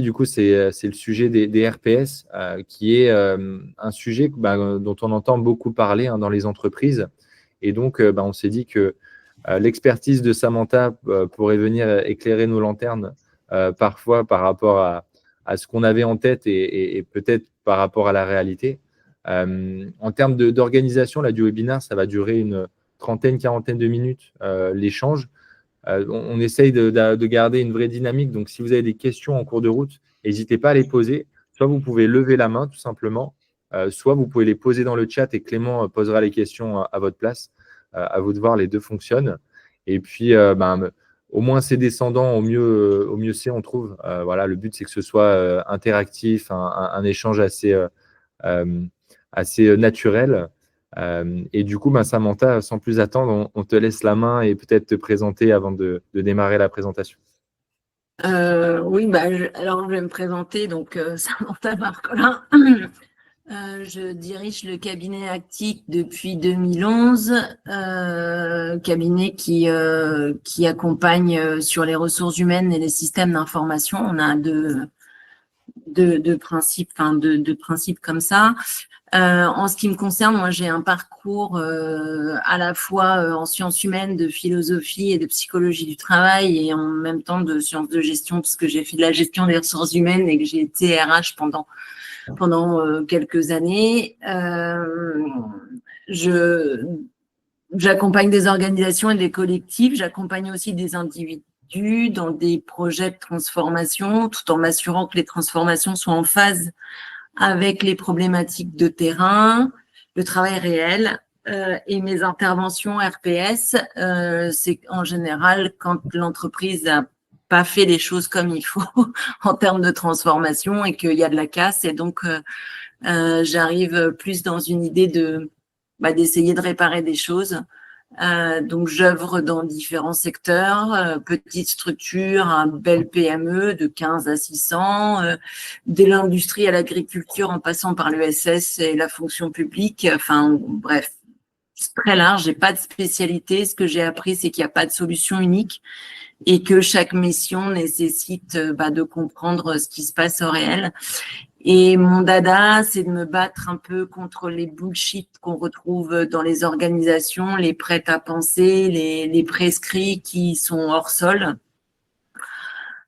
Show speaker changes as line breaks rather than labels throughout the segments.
du coup, c'est le sujet des RPS, qui est un sujet dont on entend beaucoup parler dans les entreprises. Et donc, on s'est dit que l'expertise de Samantha pourrait venir éclairer nos lanternes parfois par rapport à ce qu'on avait en tête et peut-être par rapport à la réalité. En termes d'organisation du webinaire, ça va durer une trentaine, quarantaine de minutes, l'échange. On essaye de garder une vraie dynamique. Donc, si vous avez des questions en cours de route, n'hésitez pas à les poser. Soit vous pouvez lever la main, tout simplement, soit vous pouvez les poser dans le chat et Clément posera les questions à votre place. À vous de voir, les deux fonctionnent. Et puis, au moins c'est descendant, au mieux c'est, on trouve. Voilà, le but, c'est que ce soit interactif, un échange assez naturel. Et du coup, Samantha, sans plus attendre, on te laisse la main et peut-être te présenter avant de démarrer la présentation.
Oui, alors je vais me présenter. Donc, Samantha Marcolin. Je dirige le cabinet Actic depuis 2011, cabinet qui accompagne sur les ressources humaines et les systèmes d'information. On a deux principes, deux principes comme ça. En ce qui me concerne, moi, j'ai un parcours à la fois en sciences humaines, de philosophie et de psychologie du travail, et en même temps de sciences de gestion, puisque j'ai fait de la gestion des ressources humaines et que j'ai été RH pendant quelques années. J'accompagne des organisations et des collectifs. J'accompagne aussi des individus dans des projets de transformation, tout en m'assurant que les transformations soient en phase avec les problématiques de terrain, le travail réel. Et mes interventions RPS, c'est en général quand l'entreprise a pas fait les choses comme il faut en termes de transformation et qu'il y a de la casse. Et donc, j'arrive plus dans une idée d'essayer de réparer des choses. Donc, j'œuvre dans différents secteurs, petites structures, un bel PME de 15 à 600, de l'industrie à l'agriculture en passant par l'ESS et la fonction publique. Enfin, bref, c'est très large. J'ai pas de spécialité. Ce que j'ai appris, c'est qu'il n'y a pas de solution unique et que chaque mission nécessite de comprendre ce qui se passe au réel. Et mon dada, c'est de me battre un peu contre les bullshit qu'on retrouve dans les organisations, les prêts à penser, les prescrits qui sont hors sol.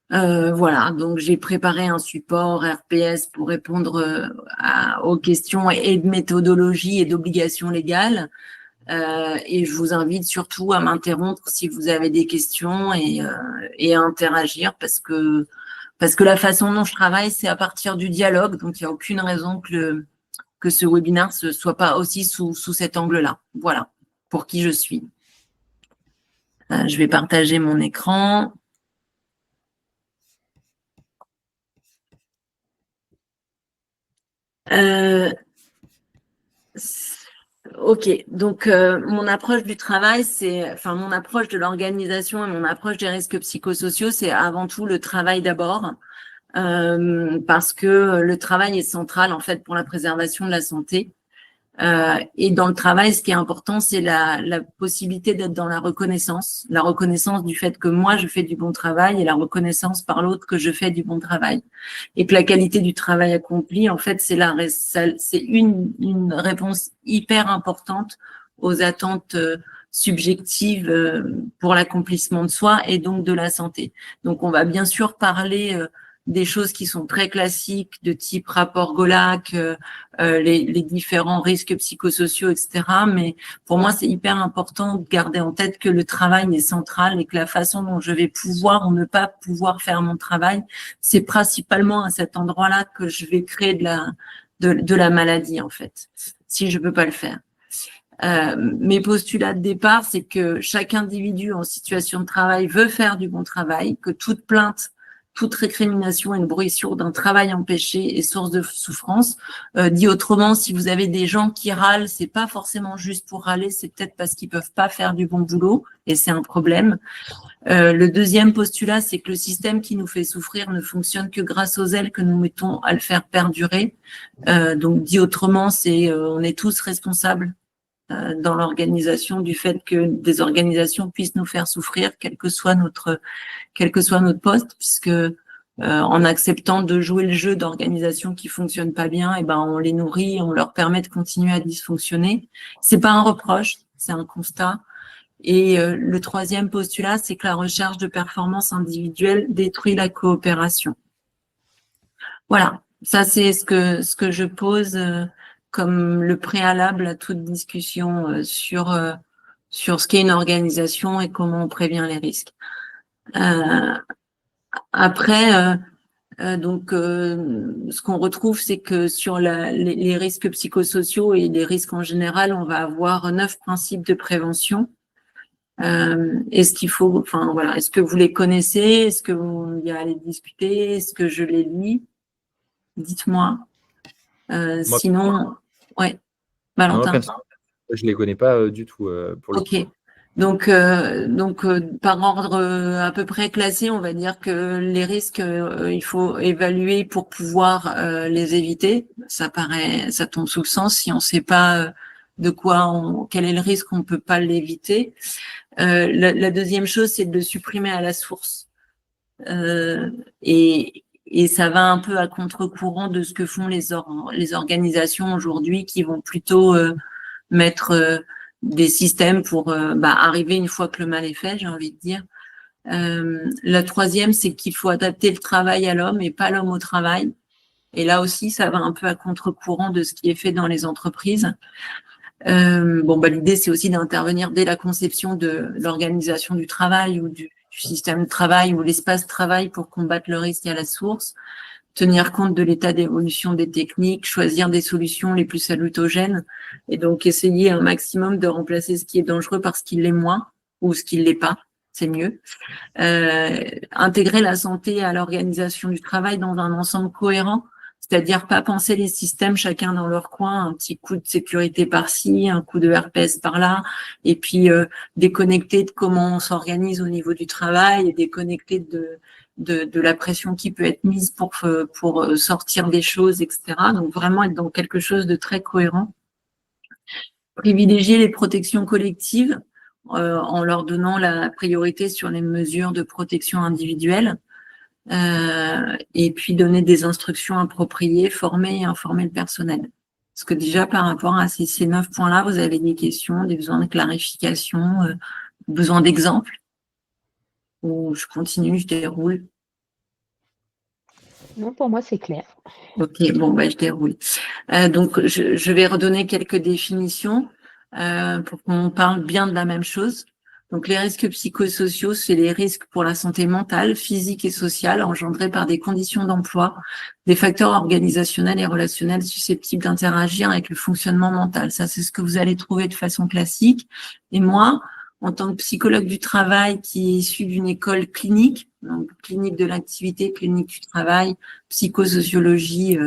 Voilà, donc j'ai préparé un support RPS pour répondre aux questions et de méthodologie et d'obligations légales. Et je vous invite surtout à m'interrompre si vous avez des questions et à interagir parce que la façon dont je travaille, c'est à partir du dialogue. Donc, il n'y a aucune raison que ce webinaire ne soit pas aussi sous cet angle-là. Voilà, pour qui je suis. Je vais partager mon écran. Ok, donc mon approche du travail, mon approche de l'organisation et mon approche des risques psychosociaux, c'est avant tout le travail d'abord, parce que le travail est central en fait pour la préservation de la santé. Et dans le travail, ce qui est important, c'est la possibilité d'être dans la reconnaissance du fait que moi, je fais du bon travail et la reconnaissance par l'autre que je fais du bon travail. Et que la qualité du travail accompli, en fait, c'est une réponse hyper importante aux attentes subjectives pour l'accomplissement de soi et donc de la santé. Donc, on va bien sûr parler des choses qui sont très classiques de type rapport Golac, les différents risques psychosociaux, etc. Mais pour moi, c'est hyper important de garder en tête que le travail est central et que la façon dont je vais pouvoir ou ne pas pouvoir faire mon travail, c'est principalement à cet endroit-là que je vais créer de la maladie, en fait, si je peux pas le faire. Mes postulats de départ, c'est que chaque individu en situation de travail veut faire du bon travail, que toute plainte, toute récrimination et une bruissure d'un travail empêché est source de souffrance. Dit autrement, si vous avez des gens qui râlent, c'est pas forcément juste pour râler, c'est peut-être parce qu'ils peuvent pas faire du bon boulot et c'est un problème. Le deuxième postulat, c'est que le système qui nous fait souffrir ne fonctionne que grâce aux ailes que nous mettons à le faire perdurer. Donc, dit autrement, on est tous responsables dans l'organisation du fait que des organisations puissent nous faire souffrir, quel que soit notre poste, puisque en acceptant de jouer le jeu d'organisation qui fonctionne pas bien, et ben on les nourrit, on leur permet de continuer à dysfonctionner. C'est pas un reproche, c'est un constat. Et le troisième postulat, c'est que la recherche de performance individuelle détruit la coopération. Voilà, ça c'est ce que je pose comme le préalable à toute discussion sur ce qu'est une organisation et comment on prévient les risques. Après, ce qu'on retrouve, c'est que sur les risques psychosociaux et les risques en général, on va avoir 9 principes de prévention. Est-ce qu'il faut, enfin voilà, est-ce que vous les connaissez? Est-ce que vous y allez discuter? Est-ce que je les lis? Dites-moi. Sinon, ouais,
Non,
Valentin.
personnellement, je ne les connais pas du tout pour le coup.
Ok. Donc, par ordre à peu près classé, on va dire que les risques, il faut évaluer pour pouvoir les éviter. Ça tombe sous le sens. Si on ne sait pas quel est le risque, on ne peut pas l'éviter. La deuxième chose, c'est de le supprimer à la source. Et ça va un peu à contre-courant de ce que font les organisations aujourd'hui, qui vont plutôt mettre des systèmes pour arriver une fois que le mal est fait, j'ai envie de dire. La troisième, c'est qu'il faut adapter le travail à l'homme et pas l'homme au travail. Et là aussi, ça va un peu à contre-courant de ce qui est fait dans les entreprises. L'idée, c'est aussi d'intervenir dès la conception de l'organisation du travail ou du système de travail ou l'espace de travail pour combattre le risque à la source, tenir compte de l'état d'évolution des techniques, choisir des solutions les plus salutogènes et donc essayer un maximum de remplacer ce qui est dangereux par ce qui l'est moins ou ce qui l'est pas, c'est mieux. Intégrer la santé à l'organisation du travail dans un ensemble cohérent, c'est-à-dire pas penser les systèmes chacun dans leur coin, un petit coup de sécurité par-ci, un coup de RPS par-là, et puis déconnecter de comment on s'organise au niveau du travail et déconnecter de la pression qui peut être mise pour sortir des choses, etc. Donc vraiment être dans quelque chose de très cohérent. Privilégier les protections collectives en leur donnant la priorité sur les mesures de protection individuelle. Et puis donner des instructions appropriées, former et informer le personnel. Parce que déjà, par rapport à ces 9 points-là, vous avez des questions, des besoins de clarification, besoin d'exemples, ou je continue, je déroule.
Non, pour moi, c'est clair.
Ok, je déroule. Donc, je vais redonner quelques définitions pour qu'on parle bien de la même chose. Donc, les risques psychosociaux, c'est les risques pour la santé mentale, physique et sociale engendrés par des conditions d'emploi, des facteurs organisationnels et relationnels susceptibles d'interagir avec le fonctionnement mental. Ça, c'est ce que vous allez trouver de façon classique. Et moi, en tant que psychologue du travail qui est issu d'une école clinique, donc clinique de l'activité, clinique du travail, psychosociologie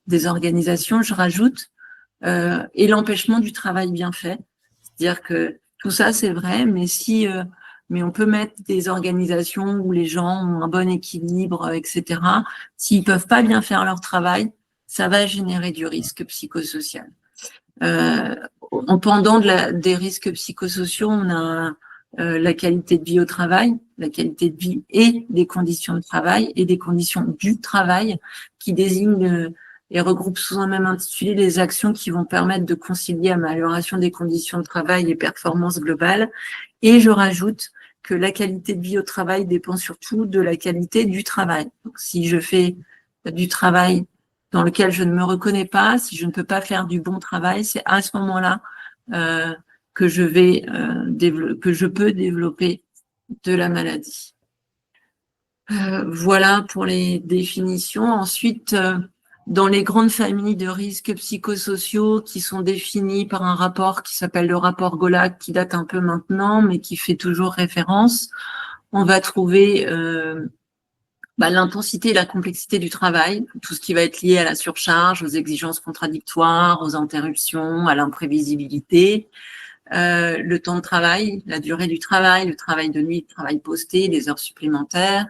des organisations, je rajoute et l'empêchement du travail bien fait. C'est-à-dire que tout ça, c'est vrai, mais on peut mettre des organisations où les gens ont un bon équilibre, etc. S'ils peuvent pas bien faire leur travail, ça va générer du risque psychosocial. En pendant des risques psychosociaux, on a la qualité de vie au travail, la qualité de vie et des conditions de travail et des conditions du travail qui désignent et regroupe sous un même intitulé les actions qui vont permettre de concilier amélioration des conditions de travail et performance globale. Et je rajoute que la qualité de vie au travail dépend surtout de la qualité du travail. Donc, si je fais du travail dans lequel je ne me reconnais pas, si je ne peux pas faire du bon travail, c'est à ce moment-là que je peux développer de la maladie. Voilà pour les définitions. Ensuite, dans les grandes familles de risques psychosociaux qui sont définis par un rapport qui s'appelle le rapport Golac, qui date un peu maintenant, mais qui fait toujours référence, on va trouver l'intensité et la complexité du travail, tout ce qui va être lié à la surcharge, aux exigences contradictoires, aux interruptions, à l'imprévisibilité, le temps de travail, la durée du travail, le travail de nuit, le travail posté, les heures supplémentaires.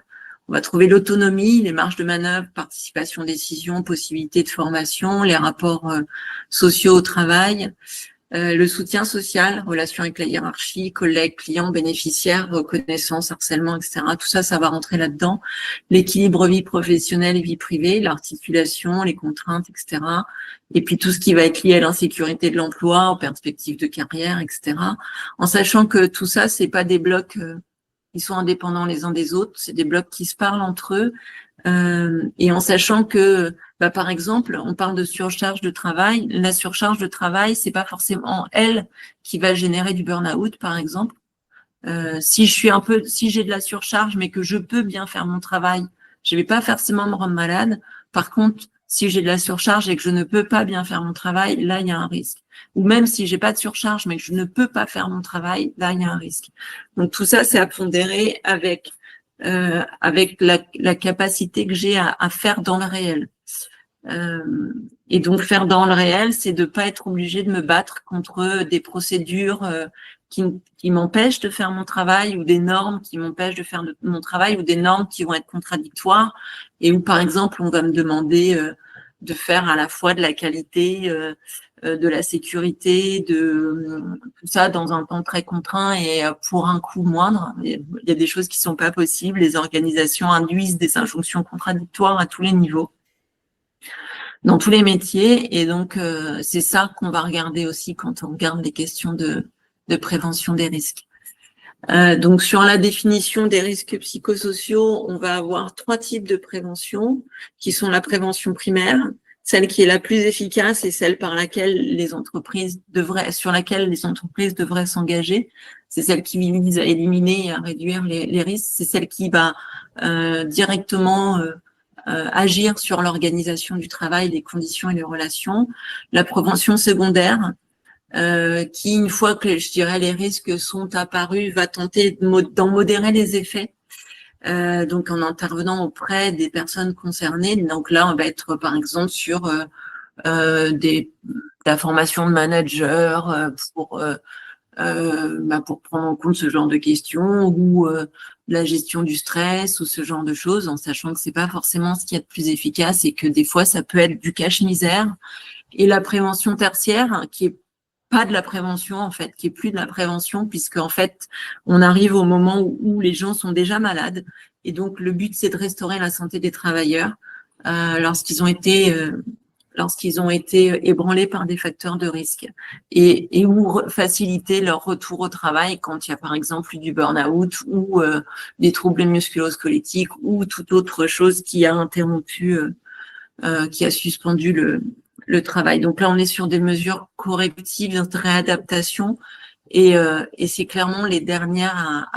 On va trouver l'autonomie, les marges de manœuvre, participation, décision, possibilité de formation, les rapports sociaux au travail, Le soutien social, relation avec la hiérarchie, collègues, clients, bénéficiaires, reconnaissance, harcèlement, etc. Tout ça, ça va rentrer là-dedans. L'équilibre vie professionnelle et vie privée, l'articulation, les contraintes, etc. Et puis tout ce qui va être lié à l'insécurité de l'emploi, aux perspectives de carrière, etc. En sachant que tout ça, c'est pas des blocs qui sont indépendants les uns des autres, c'est des blocs qui se parlent entre eux. Et en sachant que, par exemple, on parle de surcharge de travail. La surcharge de travail, c'est pas forcément elle qui va générer du burn-out, par exemple. Si j'ai de la surcharge, mais que je peux bien faire mon travail, je vais pas forcément me rendre malade. Par contre, si j'ai de la surcharge et que je ne peux pas bien faire mon travail, là, il y a un risque. Ou même si j'ai pas de surcharge, mais que je ne peux pas faire mon travail, là, il y a un risque. Donc, tout ça, c'est à pondérer avec la capacité que j'ai à faire dans le réel. Et donc, faire dans le réel, c'est de pas être obligé de me battre contre des procédures qui m'empêchent de faire mon travail, ou des normes qui m'empêchent de faire mon travail, ou des normes qui vont être contradictoires, et où, par exemple, on va me demander de faire à la fois de la qualité, de la sécurité, de tout ça dans un temps très contraint et pour un coût moindre. Il y a des choses qui sont pas possibles. Les organisations induisent des injonctions contradictoires à tous les niveaux, dans tous les métiers. Et donc, c'est ça qu'on va regarder aussi quand on regarde les questions de prévention des risques. Donc, sur la définition des risques psychosociaux, on va avoir 3 types de prévention, qui sont la prévention primaire, celle qui est la plus efficace et celle sur laquelle les entreprises devraient s'engager. C'est celle qui vise à éliminer et à réduire les risques. C'est celle qui va directement agir sur l'organisation du travail, les conditions et les relations. La prévention secondaire, qui, une fois que, je dirais, les risques sont apparus, va tenter d'en modérer les effets, donc en intervenant auprès des personnes concernées. Donc là, on va être, par exemple, sur la formation de managers pour prendre en compte ce genre de questions, ou la gestion du stress, ou ce genre de choses, en sachant que c'est pas forcément ce qu'il y a de plus efficace et que des fois, ça peut être du cache-misère. Et la prévention tertiaire, qui est pas de la prévention, en fait, qui est plus de la prévention, puisque en fait, on arrive au moment où les gens sont déjà malades. Et donc, le but, c'est de restaurer la santé des travailleurs lorsqu'ils ont été ébranlés par des facteurs de risque, et ou faciliter leur retour au travail quand il y a, par exemple, du burn-out ou des troubles musculo-squelettiques ou toute autre chose qui a interrompu, qui a suspendu le travail. Donc là, on est sur des mesures correctives de réadaptation, et c'est clairement les dernières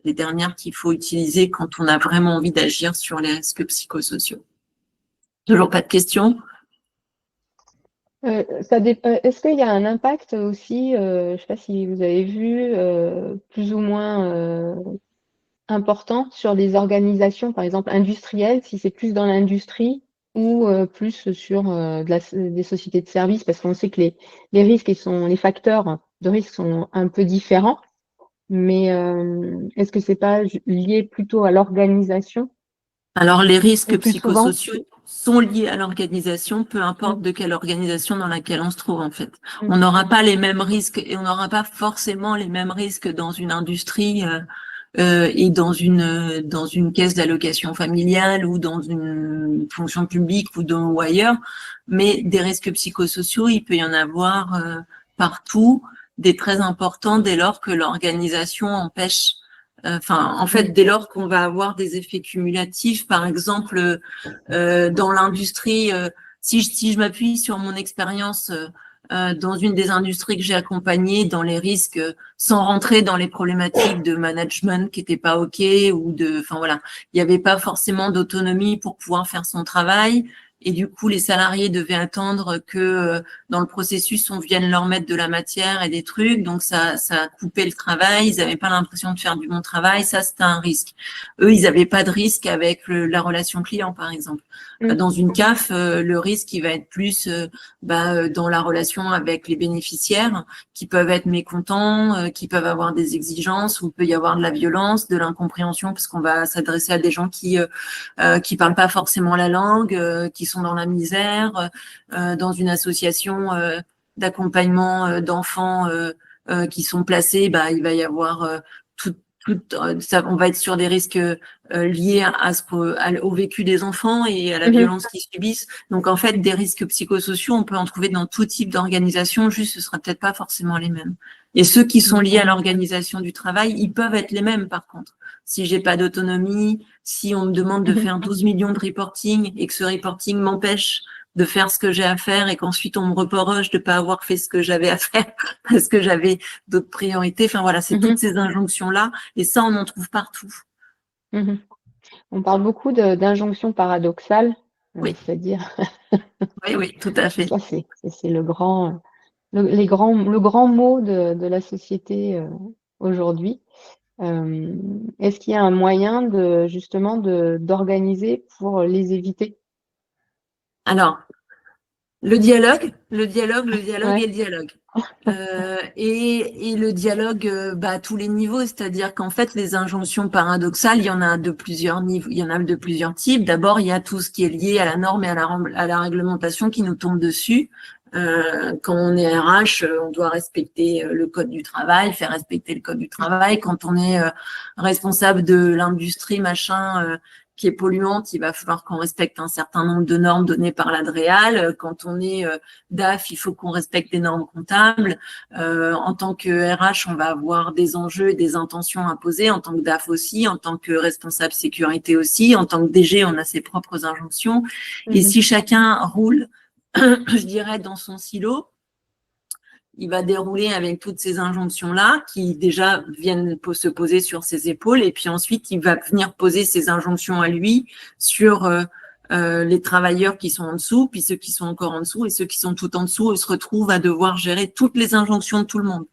les dernières qu'il faut utiliser quand on a vraiment envie d'agir sur les risques psychosociaux. Toujours pas de questions?
Est-ce qu'il y a un impact aussi, je ne sais pas si vous avez vu, plus ou moins important sur les organisations, par exemple industrielles, si c'est plus dans l'industrie ou plus sur des sociétés de services, parce qu'on sait que les risques les facteurs de risque sont un peu différents, mais est-ce que c'est pas lié plutôt à l'organisation?
Alors, les risques
plus souvent
psychosociaux sont liés à l'organisation, peu importe de quelle organisation dans laquelle on se trouve, en fait.
Mm.
On n'aura pas les mêmes risques, et on n'aura pas forcément les mêmes risques dans une industrie et dans une caisse d'allocation familiale, ou dans une fonction publique, ou ailleurs. Mais des risques psychosociaux, il peut y en avoir partout, des très importants, dès lors que l'organisation empêche. En fait, dès lors qu'on va avoir des effets cumulatifs, par exemple, dans l'industrie, si je m'appuie sur mon expérience dans une des industries que j'ai accompagnées, dans les risques, sans rentrer dans les problématiques de management qui n'étaient pas OK, ou il n'y avait pas forcément d'autonomie pour pouvoir faire son travail. Et du coup, les salariés devaient attendre que dans le processus, on vienne leur mettre de la matière et des trucs. Donc, ça a coupé le travail. Ils n'avaient pas l'impression de faire du bon travail. Ça, c'était un risque. Eux, ils n'avaient pas de risque avec la relation client, par exemple. Dans une CAF, le risque, il va être plus dans la relation avec les bénéficiaires, qui peuvent être mécontents, qui peuvent avoir des exigences, où il peut y avoir de la violence, de l'incompréhension, parce qu'on va s'adresser à des gens qui parlent pas forcément la langue, qui sont dans la misère, dans une association d'accompagnement d'enfants qui sont placés, bah, il va y avoir ça, on va être sur des risques liés au vécu des enfants et à la violence qu'ils subissent. Donc, en fait, des risques psychosociaux, on peut en trouver dans tout type d'organisation, juste ce sera peut-être pas forcément les mêmes. Et ceux qui sont liés à l'organisation du travail, ils peuvent être les mêmes, par contre. Si j'ai pas d'autonomie, si on me demande de faire 12 millions de reporting et que ce reporting m'empêche de faire ce que j'ai à faire et qu'ensuite on me reproche de pas avoir fait ce que j'avais à faire parce que j'avais d'autres priorités. Enfin voilà, c'est toutes ces injonctions-là et ça, on en trouve partout.
On parle beaucoup d'injonctions paradoxales,
Oui.
c'est-à-dire
Oui, tout à fait.
ça c'est le grand mot de la société aujourd'hui. Est-ce qu'il y a un moyen justement d'organiser pour les éviter?
Alors, le dialogue et le dialogue. Et le dialogue à tous les niveaux, c'est-à-dire qu'en fait, les injonctions paradoxales, il y en a de plusieurs niveaux, il y en a de plusieurs types. D'abord, il y a tout ce qui est lié à la norme et à la réglementation qui nous tombe dessus. Quand on est RH, on doit respecter le code du travail, faire respecter le code du travail. Quand on est responsable de l'industrie, qui est polluante, il va falloir qu'on respecte un certain nombre de normes données par l'Adréal. Quand on est DAF, il faut qu'on respecte des normes comptables. En tant que RH, on va avoir des enjeux et des intentions à poser. En tant que DAF aussi, en tant que responsable sécurité aussi, en tant que DG, on a ses propres injonctions. Et si chacun roule, je dirais, dans son silo, il va dérouler avec toutes ces injonctions-là qui déjà viennent se poser sur ses épaules et puis ensuite il va venir poser ses injonctions à lui sur les travailleurs qui sont en dessous, puis ceux qui sont encore en dessous et ceux qui sont tout en dessous, ils se retrouvent à devoir gérer toutes les injonctions de tout le monde.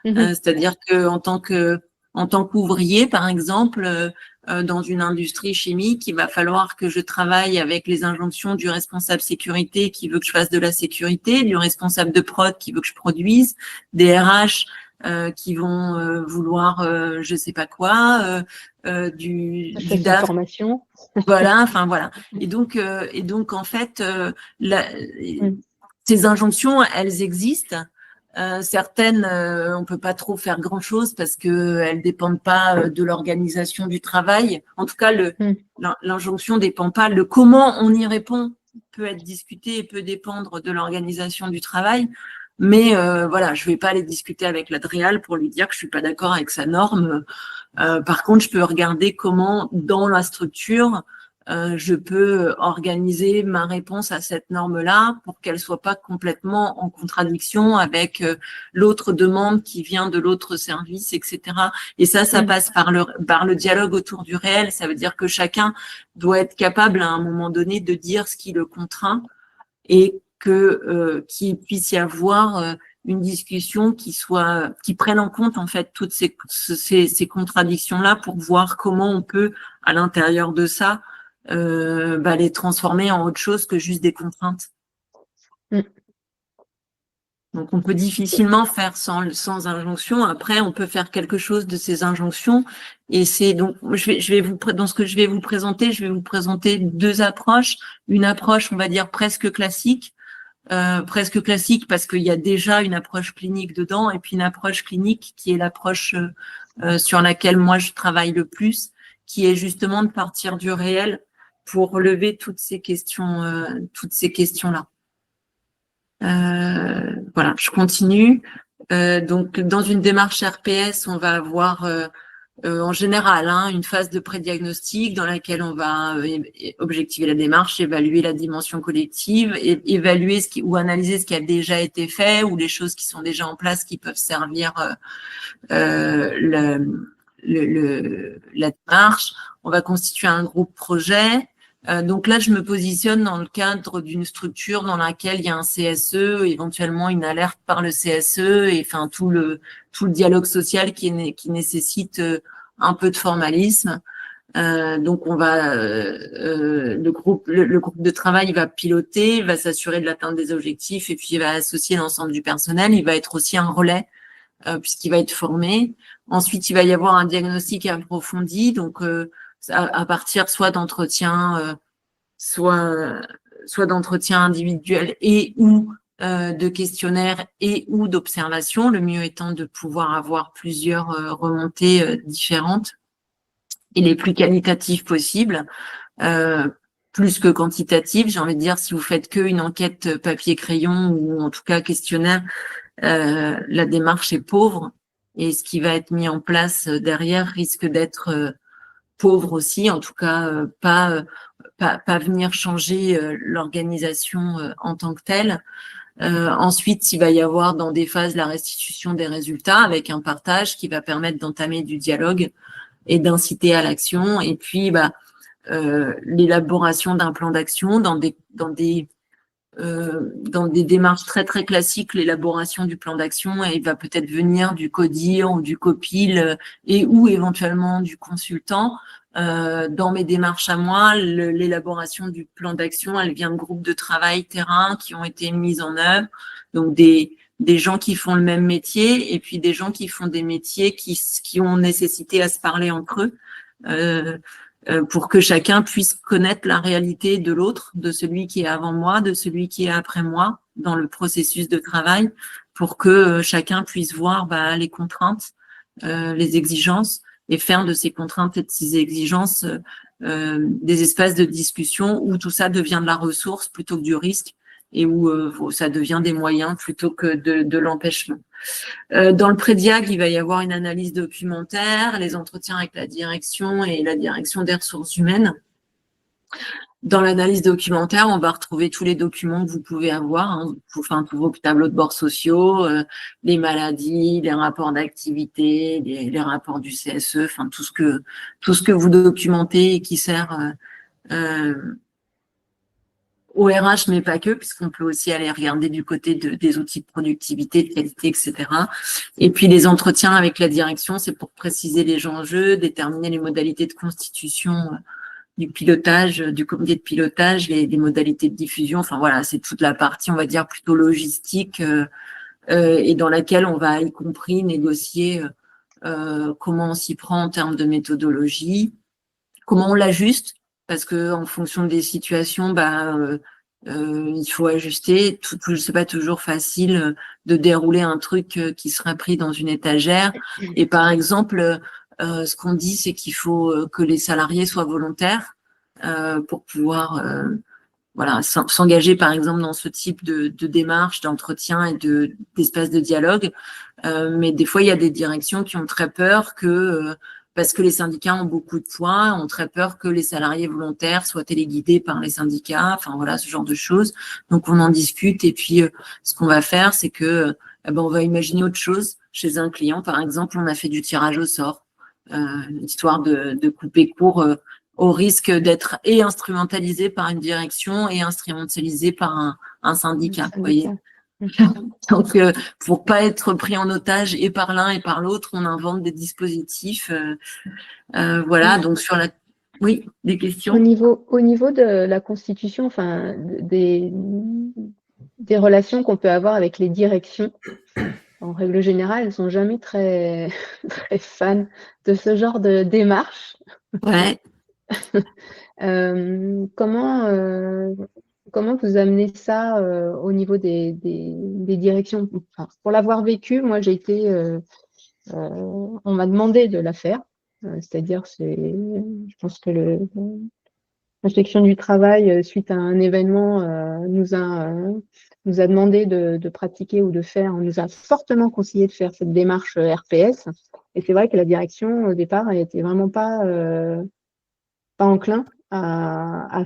C'est-à-dire que en tant qu'ouvrier, par exemple, dans une industrie chimique, il va falloir que je travaille avec les injonctions du responsable sécurité qui veut que je fasse de la sécurité, du responsable de prod qui veut que je produise, des RH qui vont vouloir je sais pas quoi, du DAF.
Formation.
Voilà, enfin voilà. Et donc en fait, ces injonctions, elles existent. Certaines, on peut pas trop faire grand-chose parce que elles dépendent pas de l'organisation du travail. En tout cas, l'injonction dépend pas. Le comment on y répond peut être discuté et peut dépendre de l'organisation du travail. Mais voilà, je vais pas aller discuter avec l'Adréal pour lui dire que je suis pas d'accord avec sa norme. Par contre, je peux regarder comment, dans la structure, je peux organiser ma réponse à cette norme-là pour qu'elle soit pas complètement en contradiction avec l'autre demande qui vient de l'autre service, etc. Et ça passe par le dialogue autour du réel. Ça veut dire que chacun doit être capable à un moment donné de dire ce qui le contraint et qu'il puisse y avoir une discussion qui prenne en compte en fait toutes ces contradictions-là pour voir comment on peut, à l'intérieur de ça, les transformer en autre chose que juste des contraintes. Donc, on peut difficilement faire sans injonction. Après, on peut faire quelque chose de ces injonctions. Et c'est donc, dans ce que je vais vous présenter, je vais vous présenter deux approches. Une approche, on va dire, presque classique parce qu'il y a déjà une approche clinique dedans, et puis une approche clinique qui est l'approche sur laquelle moi je travaille le plus, qui est justement de partir du réel pour relever toutes ces questions-là. Voilà, je continue. Donc, dans une démarche RPS, on va avoir en général une phase de pré-diagnostic dans laquelle on va objectiver la démarche, évaluer la dimension collective, évaluer ou analyser ce qui a déjà été fait ou les choses qui sont déjà en place qui peuvent servir la démarche. On va constituer un groupe projet. Donc là, je me positionne dans le cadre d'une structure dans laquelle il y a un CSE, éventuellement une alerte par le CSE, et enfin tout le dialogue social qui nécessite un peu de formalisme. Donc on va le groupe de travail va piloter, va s'assurer de l'atteinte des objectifs et puis il va associer l'ensemble du personnel. Il va être aussi un relais puisqu'il va être formé. Ensuite, il va y avoir un diagnostic approfondi, donc à partir soit d'entretiens, soit d'entretiens individuels et ou de questionnaires et ou d'observations, le mieux étant de pouvoir avoir plusieurs remontées différentes et les plus qualitatives possibles, plus que quantitatives. J'ai envie de dire, si vous faites qu'une enquête papier-crayon ou en tout cas questionnaire, la démarche est pauvre et ce qui va être mis en place derrière risque d'être pauvre aussi, en tout cas pas venir changer l'organisation en tant que telle. Ensuite, il va y avoir dans des phases la restitution des résultats avec un partage qui va permettre d'entamer du dialogue et d'inciter à l'action. Et puis, l'élaboration d'un plan d'action dans des démarches très très classiques, l'élaboration du plan d'action, il va peut-être venir du CODIR ou du COPIL et ou éventuellement du consultant. Dans mes démarches à moi, l'élaboration du plan d'action, elle vient de groupes de travail terrain qui ont été mis en œuvre, donc des gens qui font le même métier et puis des gens qui font des métiers qui ont nécessité à se parler entre eux. Pour que chacun puisse connaître la réalité de l'autre, de celui qui est avant moi, de celui qui est après moi dans le processus de travail, pour que chacun puisse voir les contraintes, les exigences et faire de ces contraintes et de ces exigences des espaces de discussion où tout ça devient de la ressource plutôt que du risque et où ça devient des moyens plutôt que de l'empêchement. Dans le prédiag, il va y avoir une analyse documentaire, les entretiens avec la direction et la direction des ressources humaines. Dans l'analyse documentaire, on va retrouver tous les documents que vous pouvez avoir, tous vos tableaux de bord sociaux, les maladies, les rapports d'activité, les rapports du CSE, tout ce que vous documentez et qui sert au RH, mais pas que, puisqu'on peut aussi aller regarder du côté des outils de productivité, de qualité, etc. Et puis les entretiens avec la direction, c'est pour préciser les enjeux, déterminer les modalités de constitution du pilotage, du comité de pilotage, les modalités de diffusion. Enfin voilà, c'est toute la partie, on va dire, plutôt logistique et dans laquelle on va y compris négocier comment on s'y prend en termes de méthodologie, comment on l'ajuste, parce que en fonction des situations, il faut ajuster. C'est pas toujours facile de dérouler un truc qui sera pris dans une étagère. Et par exemple, ce qu'on dit, c'est qu'il faut que les salariés soient volontaires pour pouvoir s'engager, par exemple, dans ce type de démarche, d'entretien et d'espace de dialogue. Mais des fois, il y a des directions qui ont très peur parce que les syndicats ont beaucoup de poids, ont très peur que les salariés volontaires soient téléguidés par les syndicats, ce genre de choses. Donc, on en discute et puis ce qu'on va faire, c'est que on va imaginer autre chose. Chez un client, par exemple, on a fait du tirage au sort, histoire de couper court au risque d'être instrumentalisé par une direction et instrumentalisé par un syndicat. Vous voyez. Donc, pour pas être pris en otage et par l'un et par l'autre, on invente des dispositifs. Donc sur des questions.
Au niveau de la constitution, des relations qu'on peut avoir avec les directions, en règle générale, elles ne sont jamais très, très fans de ce genre de démarche.
Ouais.
Comment vous amenez ça au niveau des directions? Pour l'avoir vécu, moi j'ai été, on m'a demandé de la faire, c'est-à-dire je pense que l'inspection du travail, suite à un événement, nous a demandé de pratiquer ou de faire, on nous a fortement conseillé de faire cette démarche RPS. Et c'est vrai que la direction, au départ, elle était vraiment pas enclin à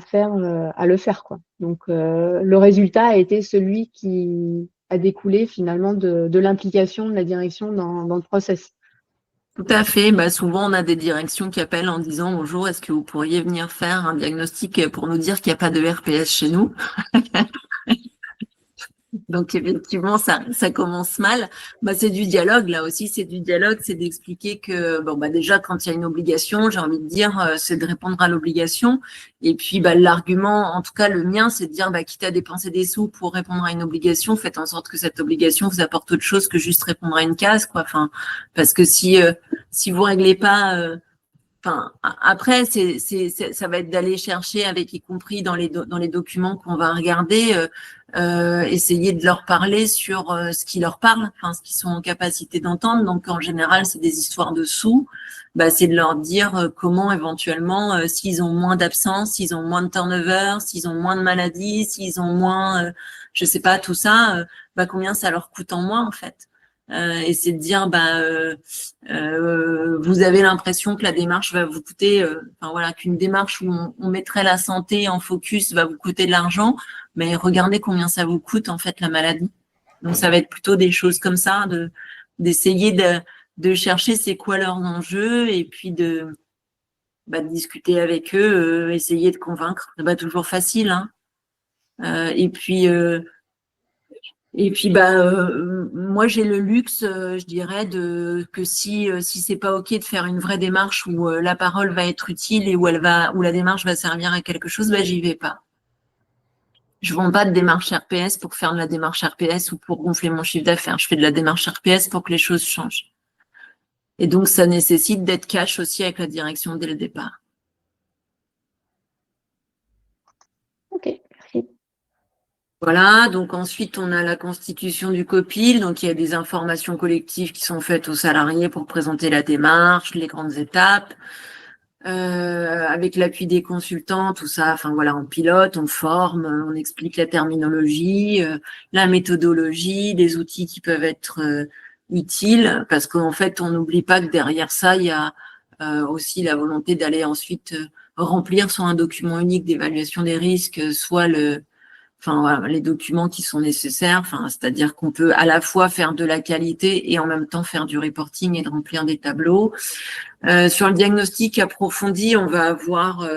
le faire, quoi. Donc, le résultat a été celui qui a découlé finalement de l'implication de la direction dans le process.
Tout à fait. Souvent, on a des directions qui appellent en disant « Bonjour, est-ce que vous pourriez venir faire un diagnostic pour nous dire qu'il n'y a pas de RPS chez nous ?» Donc, effectivement, ça commence mal. C'est du dialogue, là aussi, c'est du dialogue, c'est d'expliquer que, déjà, quand il y a une obligation, j'ai envie de dire, c'est de répondre à l'obligation. Et puis, l'argument, en tout cas, le mien, c'est de dire, quitte à dépenser des sous pour répondre à une obligation, faites en sorte que cette obligation vous apporte autre chose que juste répondre à une case, quoi. Parce que si vous réglez pas, après, ça va être d'aller chercher, avec y compris dans les documents qu'on va regarder, essayer de leur parler sur ce qui leur parle, enfin ce qu'ils sont en capacité d'entendre. Donc en général, c'est des histoires de sous. Bah, c'est de leur dire comment éventuellement, s'ils ont moins d'absence, s'ils ont moins de turnover, s'ils ont moins de maladies, s'ils ont moins, je sais pas, tout ça, bah, combien ça leur coûte en moins en fait. Et c'est de dire, bah, vous avez l'impression que la démarche va vous coûter, enfin voilà, qu'une démarche où on mettrait la santé en focus va vous coûter de l'argent, mais regardez combien ça vous coûte en fait la maladie. Donc ça va être plutôt des choses comme ça, d'essayer de chercher c'est quoi leurs enjeux et puis de discuter avec eux, essayer de convaincre. C'est pas toujours facile, hein. Et puis moi j'ai le luxe, je dirais, que si c'est pas ok de faire une vraie démarche où la parole va être utile et où la démarche va servir à quelque chose, j'y vais pas. Je vends pas de démarche RPS pour faire de la démarche RPS ou pour gonfler mon chiffre d'affaires. Je fais de la démarche RPS pour que les choses changent. Et donc ça nécessite d'être cash aussi avec la direction dès le départ.
Ok, merci.
Voilà, donc ensuite on a la constitution du COPIL, donc il y a des informations collectives qui sont faites aux salariés pour présenter la démarche, les grandes étapes, avec l'appui des consultants, tout ça, enfin voilà, on pilote, on forme, on explique la terminologie, la méthodologie, les outils qui peuvent être utiles, parce qu'en fait on n'oublie pas que derrière ça, il y a aussi la volonté d'aller ensuite remplir soit un document unique d'évaluation des risques, soit voilà, les documents qui sont nécessaires, c'est-à-dire qu'on peut à la fois faire de la qualité et en même temps faire du reporting et de remplir des tableaux. Sur le diagnostic approfondi, on va avoir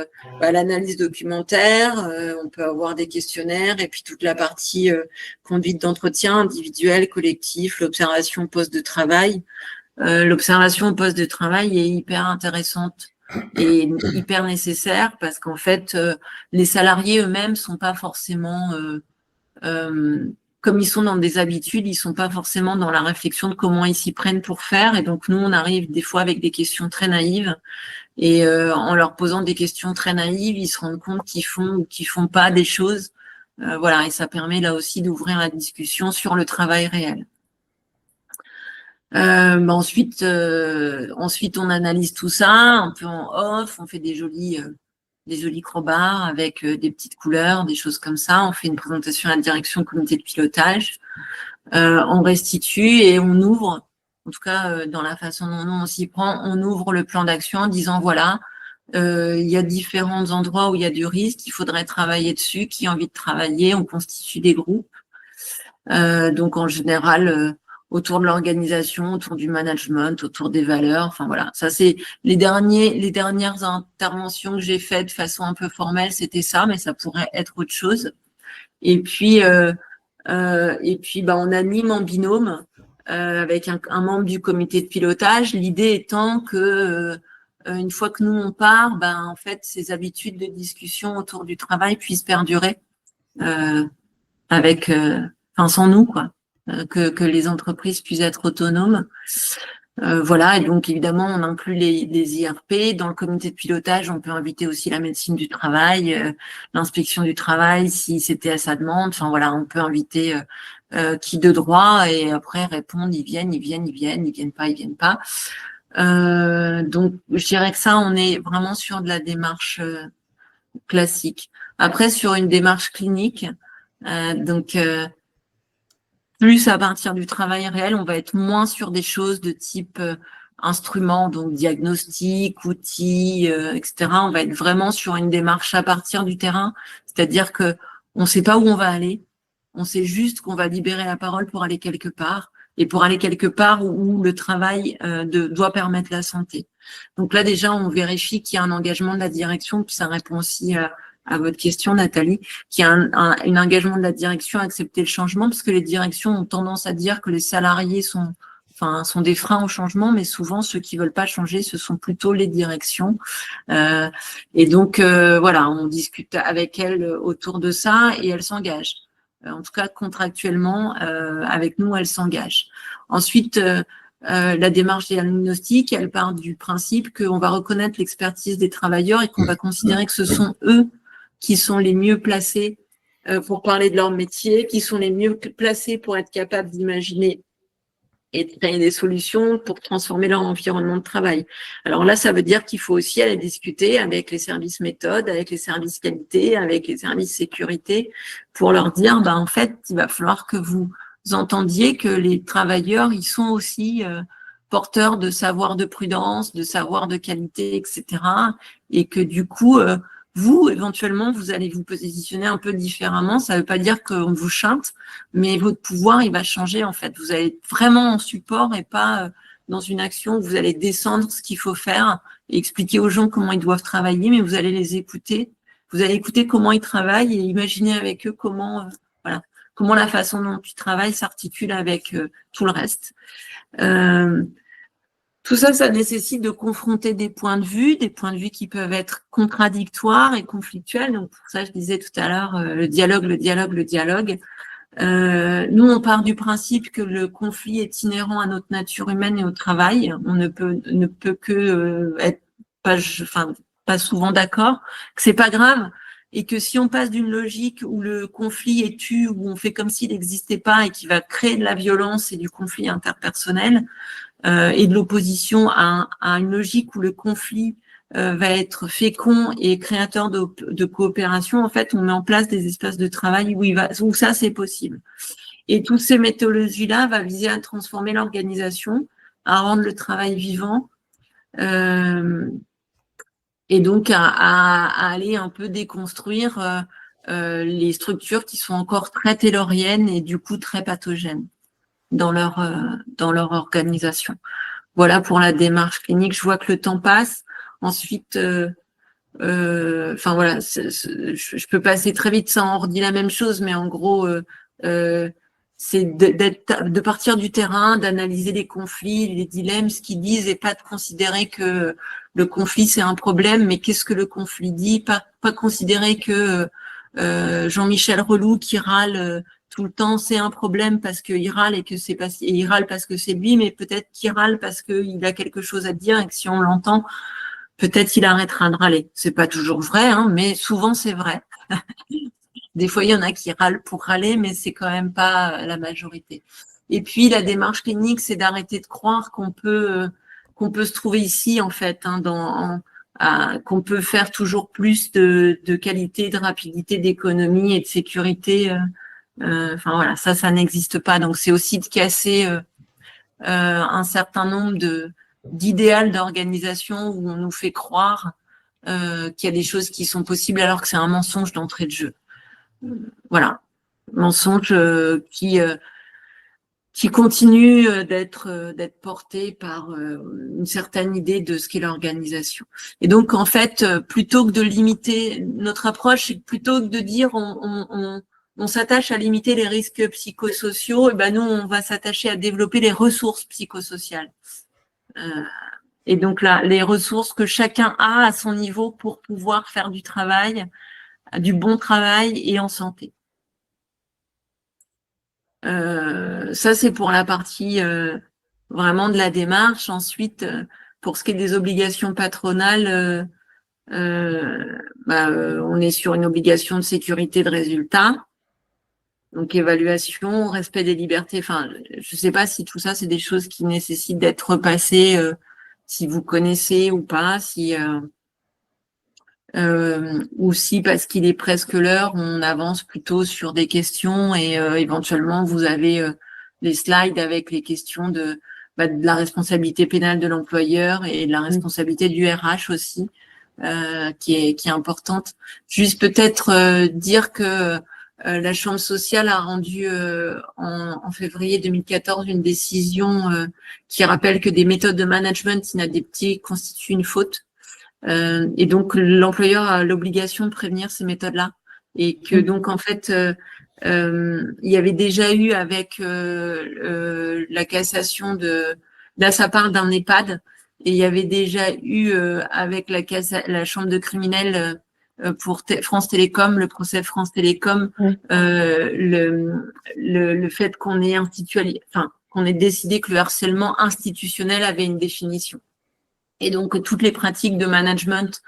l'analyse documentaire, on peut avoir des questionnaires et puis toute la partie conduite d'entretien individuel, collectif, l'observation au poste de travail. L'observation au poste de travail est hyper intéressante et hyper nécessaire parce qu'en fait, les salariés eux-mêmes sont pas forcément, comme ils sont dans des habitudes, ils sont pas forcément dans la réflexion de comment ils s'y prennent pour faire. Et donc nous, on arrive des fois avec des questions très naïves et en leur posant des questions très naïves, ils se rendent compte qu'ils font ou qu'ils font pas des choses. Voilà, et ça permet là aussi d'ouvrir la discussion sur le travail réel. Ensuite, on analyse tout ça un peu en off, on fait des jolis crowbars avec des petites couleurs, des choses comme ça. On fait une présentation à la direction comité de pilotage. On restitue et on ouvre, en tout cas dans la façon dont on s'y prend, on ouvre le plan d'action en disant voilà, il y a différents endroits où il y a du risque, il faudrait travailler dessus, qui a envie de travailler, on constitue des groupes. Donc en général, autour de l'organisation, autour du management, autour des valeurs. Enfin voilà, ça c'est les dernières interventions que j'ai faites de façon un peu formelle, c'était ça, mais ça pourrait être autre chose. Et puis on anime en binôme avec un membre du comité de pilotage. L'idée étant que une fois que nous on part, en fait ces habitudes de discussion autour du travail puissent perdurer sans nous quoi. Que les entreprises puissent être autonomes. Voilà, et donc évidemment, on inclut les IRP. Dans le comité de pilotage, on peut inviter aussi la médecine du travail, l'inspection du travail, si c'était à sa demande. Enfin voilà, on peut inviter qui de droit et après répondre, ils viennent pas. Donc, je dirais que ça, on est vraiment sur de la démarche classique. Après, sur une démarche clinique, plus à partir du travail réel, on va être moins sur des choses de type instrument, donc diagnostic, outils, etc. On va être vraiment sur une démarche à partir du terrain, c'est-à-dire que on ne sait pas où on va aller, on sait juste qu'on va libérer la parole pour aller quelque part, et pour aller quelque part où le travail doit permettre la santé. Donc là déjà, on vérifie qu'il y a un engagement de la direction, puis ça répond aussi à votre question, Nathalie, qui a un engagement de la direction à accepter le changement, parce que les directions ont tendance à dire que les salariés sont des freins au changement, mais souvent ceux qui veulent pas changer, ce sont plutôt les directions. Et donc voilà, on discute avec elles autour de ça et elles s'engagent. En tout cas, contractuellement, avec nous, elles s'engagent. Ensuite, la démarche diagnostique, elle part du principe qu'on va reconnaître l'expertise des travailleurs et qu'on va considérer que ce sont eux qui sont les mieux placés pour parler de leur métier, qui sont les mieux placés pour être capables d'imaginer et de créer des solutions pour transformer leur environnement de travail. Alors là, ça veut dire qu'il faut aussi aller discuter avec les services méthodes, avec les services qualité, avec les services sécurité, pour leur dire, en fait, il va falloir que vous entendiez que les travailleurs, ils sont aussi porteurs de savoir de prudence, de savoir de qualité, etc. Et que du coup, vous, éventuellement, vous allez vous positionner un peu différemment. Ça ne veut pas dire qu'on vous chante, mais votre pouvoir, il va changer en fait. Vous allez être vraiment en support et pas dans une action où vous allez descendre ce qu'il faut faire et expliquer aux gens comment ils doivent travailler, mais vous allez les écouter. Vous allez écouter comment ils travaillent et imaginer avec eux comment, comment la façon dont ils travaillent s'articule avec tout le reste. Tout ça, ça nécessite de confronter des points de vue qui peuvent être contradictoires et conflictuels. Donc pour ça, je disais tout à l'heure, le dialogue. Nous, on part du principe que le conflit est inhérent à notre nature humaine et au travail. On ne peut que être pas souvent d'accord, que c'est pas grave, et que si on passe d'une logique où le conflit est tu, où on fait comme s'il n'existait pas et qui va créer de la violence et du conflit interpersonnel, et de l'opposition à une logique où le conflit va être fécond et créateur de coopération, en fait, on met en place des espaces de travail où ça, c'est possible. Et toutes ces méthodologies-là vont viser à transformer l'organisation, à rendre le travail vivant, et donc à aller un peu déconstruire les structures qui sont encore très tayloriennes et du coup très pathogènes dans leur organisation. Voilà pour la démarche clinique. Je vois que le temps passe. Ensuite, voilà, je peux passer très vite, ça en redit la même chose, mais en gros, c'est de partir du terrain, d'analyser les conflits, les dilemmes, ce qu'ils disent, et pas de considérer que le conflit c'est un problème, mais qu'est-ce que le conflit dit, pas considérer que Jean-Michel Reloux qui râle tout le temps, c'est un problème parce qu'il râle et que c'est pas, et il râle parce que c'est lui, mais peut-être qu'il râle parce qu'il a quelque chose à dire et que si on l'entend, peut-être il arrêtera de râler. C'est pas toujours vrai, hein, mais souvent c'est vrai. Des fois, il y en a qui râlent pour râler, mais c'est quand même pas la majorité. Et puis, la démarche clinique, c'est d'arrêter de croire qu'on peut se trouver ici, en fait, hein, qu'on peut faire toujours plus de qualité, de rapidité, d'économie et de sécurité. Voilà, ça n'existe pas. Donc, c'est aussi de casser un certain nombre d'idéal d'organisation où on nous fait croire qu'il y a des choses qui sont possibles alors que c'est un mensonge d'entrée de jeu. Voilà, mensonge qui continue d'être porté par une certaine idée de ce qu'est l'organisation. Et donc, en fait, plutôt que de limiter notre approche, c'est plutôt que de dire on s'attache à limiter les risques psychosociaux, et ben nous, on va s'attacher à développer les ressources psychosociales. Et donc là, les ressources que chacun a à son niveau pour pouvoir faire du travail, du bon travail et en santé. Ça, c'est pour la partie vraiment de la démarche. Ensuite, pour ce qui est des obligations patronales, on est sur une obligation de sécurité de résultat. Donc, évaluation, respect des libertés. Enfin, je ne sais pas si tout ça, c'est des choses qui nécessitent d'être repassées, si vous connaissez ou pas, ou si parce qu'il est presque l'heure, on avance plutôt sur des questions et éventuellement vous avez des slides avec les questions de la responsabilité pénale de l'employeur et de la responsabilité du RH aussi, qui est importante. Juste peut-être dire que la Chambre sociale a rendu en février 2014 une décision qui rappelle que des méthodes de management inadaptées constituent une faute. Et donc, l'employeur a l'obligation de prévenir ces méthodes-là. Et que donc, en fait, il y avait déjà eu avec la cassation là, ça parle d'un EHPAD, et il y avait déjà eu avec la chambre de criminels pour France Télécom, le procès France Télécom, le fait qu'on ait qu'on ait décidé que le harcèlement institutionnel avait une définition. Et donc, toutes les pratiques de management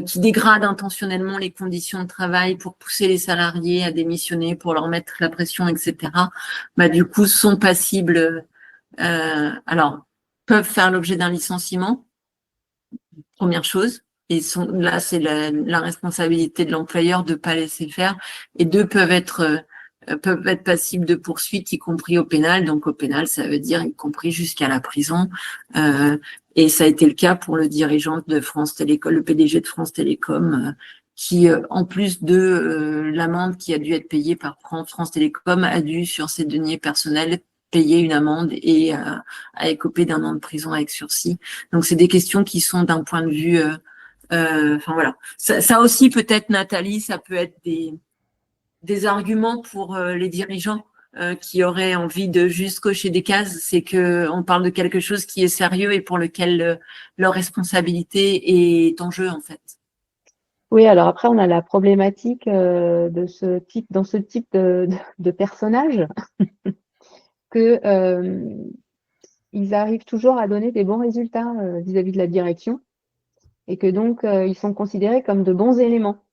qui dégradent intentionnellement les conditions de travail pour pousser les salariés à démissionner, pour leur mettre la pression, etc., bah, du coup, sont passibles, alors, peuvent faire l'objet d'un licenciement, première chose. Et là, c'est la responsabilité de l'employeur de ne pas laisser faire. Et deux, peuvent être passibles de poursuites, y compris au pénal. Donc, au pénal, ça veut dire y compris jusqu'à la prison. Et ça a été le cas pour le dirigeant de France Télécom, le PDG de France Télécom, qui, en plus de l'amende qui a dû être payée par France Télécom, a dû, sur ses deniers personnels, payer une amende et a écopé d'un an de prison avec sursis. Donc, c'est des questions qui sont d'un point de vue... enfin, voilà. Ça aussi, peut-être, Nathalie, ça peut être des arguments pour les dirigeants qui auraient envie de juste cocher des cases. C'est qu'on parle de quelque chose qui est sérieux et pour lequel leur responsabilité est en jeu, en fait.
Oui, alors après, on a la problématique dans ce type de personnage, que ils arrivent toujours à donner des bons résultats vis-à-vis de la direction, et que donc ils sont considérés comme de bons éléments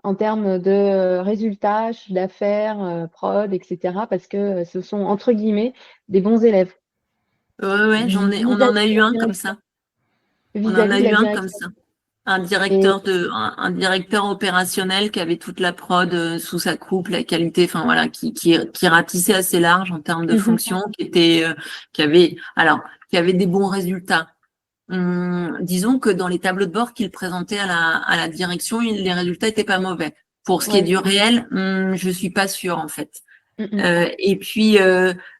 en termes de résultats, chiffre d'affaires, prod, etc., parce que ce sont, entre guillemets, des bons élèves.
Ouais, on en a eu un comme ça. On en a
Vis-à-vis de
eu
la
un comme
direction.
ça. Un directeur opérationnel qui avait toute la prod sous sa coupe, la qualité, enfin voilà, qui ratissait assez large en termes de fonction, qui avait des bons résultats. Disons que dans les tableaux de bord qu'il présentait à la direction, les résultats étaient pas mauvais. Pour ce qui est du réel, je suis pas sûre en fait. Et puis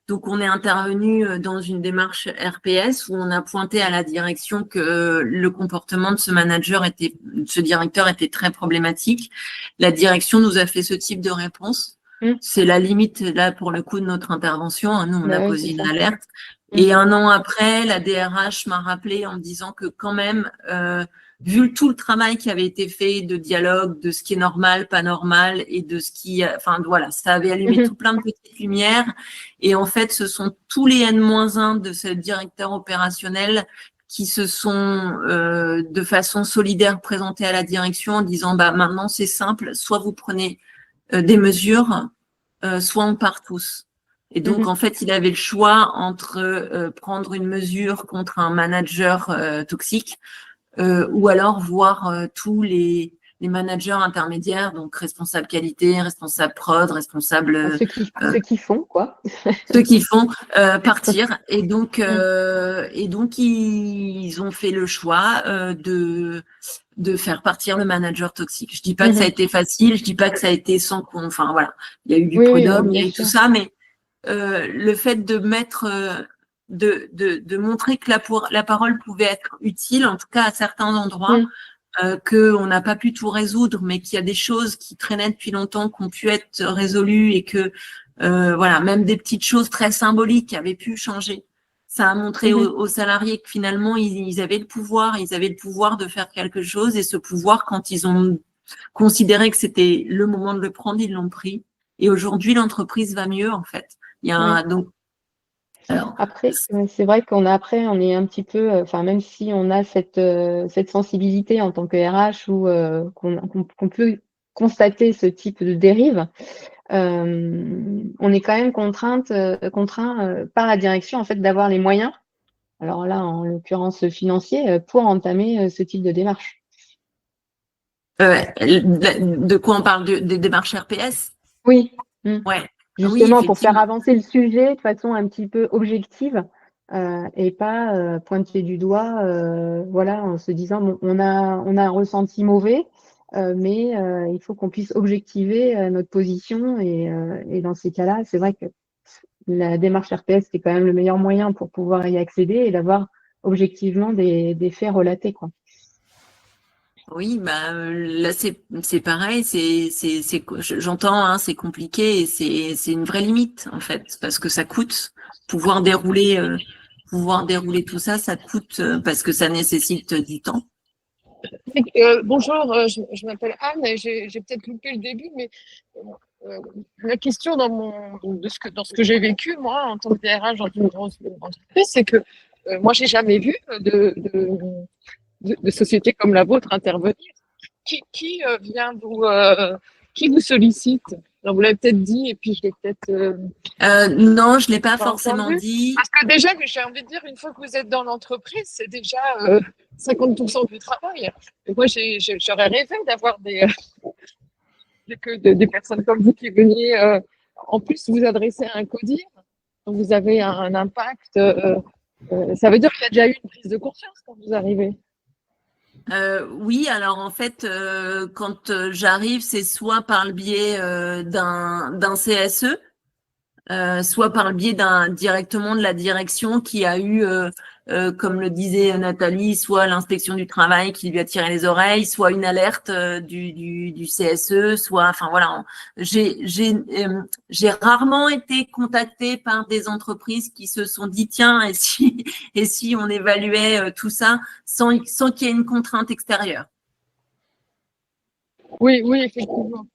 donc on est intervenu dans une démarche RPS où on a pointé à la direction que le comportement de ce directeur était très problématique. La direction nous a fait ce type de réponse. C'est la limite là pour le coup de notre intervention. Nous on a posé une alerte. Et un an après, la DRH m'a rappelé en me disant que quand même, vu tout le travail qui avait été fait de dialogue, de ce qui est normal, pas normal, et de ce qui, enfin voilà, ça avait allumé tout plein de petites lumières. Et en fait, ce sont tous les N-1 de ce directeur opérationnel qui se sont de façon solidaire présentés à la direction en disant bah maintenant c'est simple, soit vous prenez des mesures, soit on part tous. Et donc, en fait, il avait le choix entre prendre une mesure contre un manager toxique ou alors voir tous les managers intermédiaires, donc responsable qualité, responsable prod, responsable…
Ceux qui font, quoi.
Ceux qui font partir. Et donc, ils ont fait le choix de faire partir le manager toxique. Je dis pas que ça a été facile, je dis pas que ça a été sans… Enfin, voilà, il y a eu du prud'homme, il y a eu tout ça, mais le fait de mettre, de montrer que la parole pouvait être utile, en tout cas à certains endroits, qu'on n'a pas pu tout résoudre, mais qu'il y a des choses qui traînaient depuis longtemps, qui ont pu être résolues et que, voilà, même des petites choses très symboliques avaient pu changer. Ça a montré aux salariés que finalement, ils avaient le pouvoir de faire quelque chose et ce pouvoir, quand ils ont considéré que c'était le moment de le prendre, ils l'ont pris. Et aujourd'hui, l'entreprise va mieux, en fait. Donc, alors,
après, c'est vrai on est un petit peu, enfin même si on a cette sensibilité en tant que RH ou qu'on peut constater ce type de dérive, on est quand même contraint par la direction en fait d'avoir les moyens. Alors là, en l'occurrence financiers, pour entamer ce type de démarche.
de quoi on parle des démarches RPS?
Oui.
Ouais.
Justement, pour faire avancer le sujet de façon un petit peu objective et pas pointer du doigt, voilà, en se disant bon, on a un ressenti mauvais, mais il faut qu'on puisse objectiver notre position et dans ces cas-là, c'est vrai que la démarche RPS, c'est quand même le meilleur moyen pour pouvoir y accéder et d'avoir objectivement des faits relatés, quoi.
Oui, bah là c'est pareil, j'entends, hein, c'est compliqué et c'est une vraie limite en fait parce que ça coûte pouvoir dérouler tout ça, ça coûte parce que ça nécessite du temps.
Bonjour, je m'appelle Anne et j'ai peut-être loupé le début, mais la question dans ce que j'ai vécu moi en tant que DRH dans une grosse entreprise, c'est que moi, j'ai jamais vu de société comme la vôtre intervenir. Qui vient qui vous sollicite? Alors, vous l'avez peut-être dit, et puis je l'ai peut-être
Non, je l'ai pas
pas
forcément
entendu.
dit.
Parce que déjà, j'ai envie de dire, une fois que vous êtes dans l'entreprise, c'est déjà 50% du travail. Et moi, j'aurais rêvé d'avoir des personnes comme vous qui veniez en plus vous adresser à un codir. Donc, vous avez un impact. Ça veut dire qu'il y a déjà eu une prise de conscience quand vous arrivez.
Oui, alors en fait, quand j'arrive, c'est soit par le biais d'un CSE, soit par le biais directement de la direction qui a eu, comme le disait Nathalie, soit l'inspection du travail qui lui a tiré les oreilles, soit une alerte du CSE, soit, enfin voilà, j'ai rarement été contactée par des entreprises qui se sont dit tiens, et si on évaluait tout ça sans qu'il y ait une contrainte extérieure.
Oui, effectivement.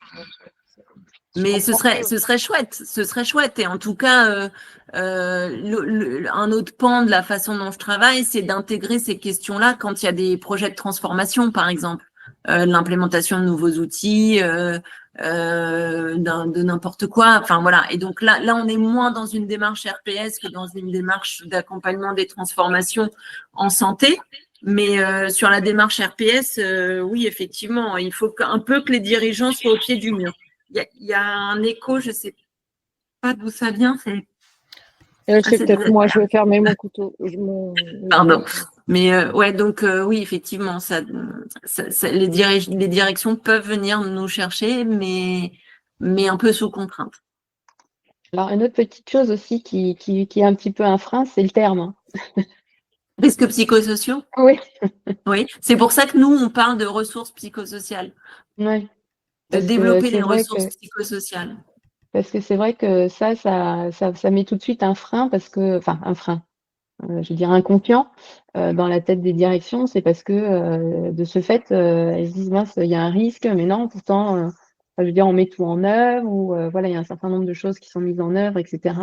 Mais ce serait chouette. Et en tout cas, un autre pan de la façon dont je travaille, c'est d'intégrer ces questions-là quand il y a des projets de transformation, par exemple, l'implémentation de nouveaux outils, de n'importe quoi. Enfin voilà. Et donc là, on est moins dans une démarche RPS que dans une démarche d'accompagnement des transformations en santé. Mais sur la démarche RPS, oui, effectivement, il faut un peu que les dirigeants soient au pied du mur. Il y a un écho, je ne sais pas d'où ça vient.
C'est peut-être moi, je vais fermer mon couteau.
Pardon. Mais ouais, donc oui, effectivement, les directions peuvent venir nous chercher, mais un peu sous contrainte.
Alors, une autre petite chose aussi qui est un petit peu un frein, c'est le terme.
Risques psychosociaux?
Oui.
Oui, c'est pour ça que nous, on parle de ressources psychosociales.
Oui.
De développer les ressources psychosociales.
Parce que c'est vrai que ça met tout de suite un frein, un frein, je veux dire inconscient, dans la tête des directions, c'est parce que de ce fait, elles se disent mince, il y a un risque, mais non, pourtant, je veux dire, on met tout en œuvre, ou voilà, il y a un certain nombre de choses qui sont mises en œuvre, etc.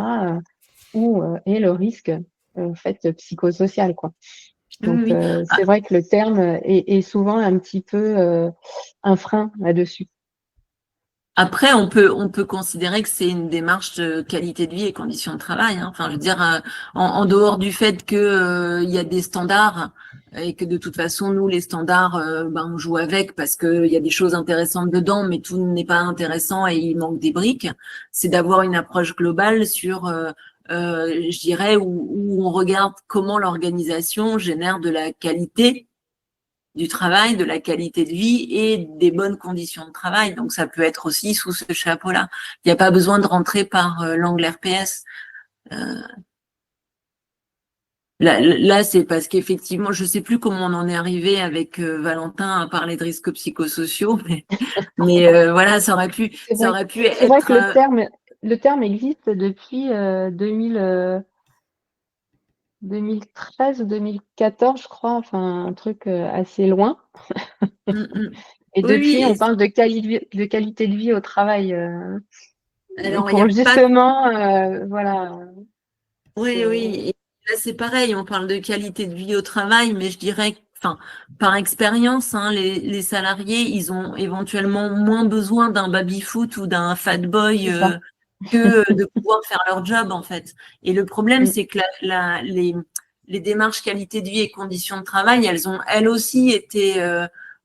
Où est le risque, en fait, psychosocial, quoi. Donc,
Oui.
c'est vrai que le terme est souvent un petit peu un frein là-dessus.
Après, on peut considérer que c'est une démarche de qualité de vie et conditions de travail. Hein. Enfin, je veux dire, en dehors du fait que il y a des standards et que de toute façon, nous, les standards, on joue avec parce que il y a des choses intéressantes dedans, mais tout n'est pas intéressant et il manque des briques. C'est d'avoir une approche globale sur, je dirais, où on regarde comment l'organisation génère de la qualité du travail, de la qualité de vie et des bonnes conditions de travail. Donc, ça peut être aussi sous ce chapeau-là. Il n'y a pas besoin de rentrer par l'angle RPS. Là, c'est parce qu'effectivement, je ne sais plus comment on en est arrivé avec Valentin à parler de risques psychosociaux, mais voilà, ça aurait pu être.
C'est vrai que le terme existe depuis 2013 ou 2014, je crois, enfin un truc assez loin. Et depuis, on parle de qualité de vie au travail.
Alors,
pour justement, voilà.
Oui. Et là, c'est pareil, on parle de qualité de vie au travail, mais je dirais, par expérience, hein, les salariés, ils ont éventuellement moins besoin d'un baby-foot ou d'un fat boy que de pouvoir faire leur job, en fait. Et le problème, c'est que les démarches qualité de vie et conditions de travail, elles ont elles aussi été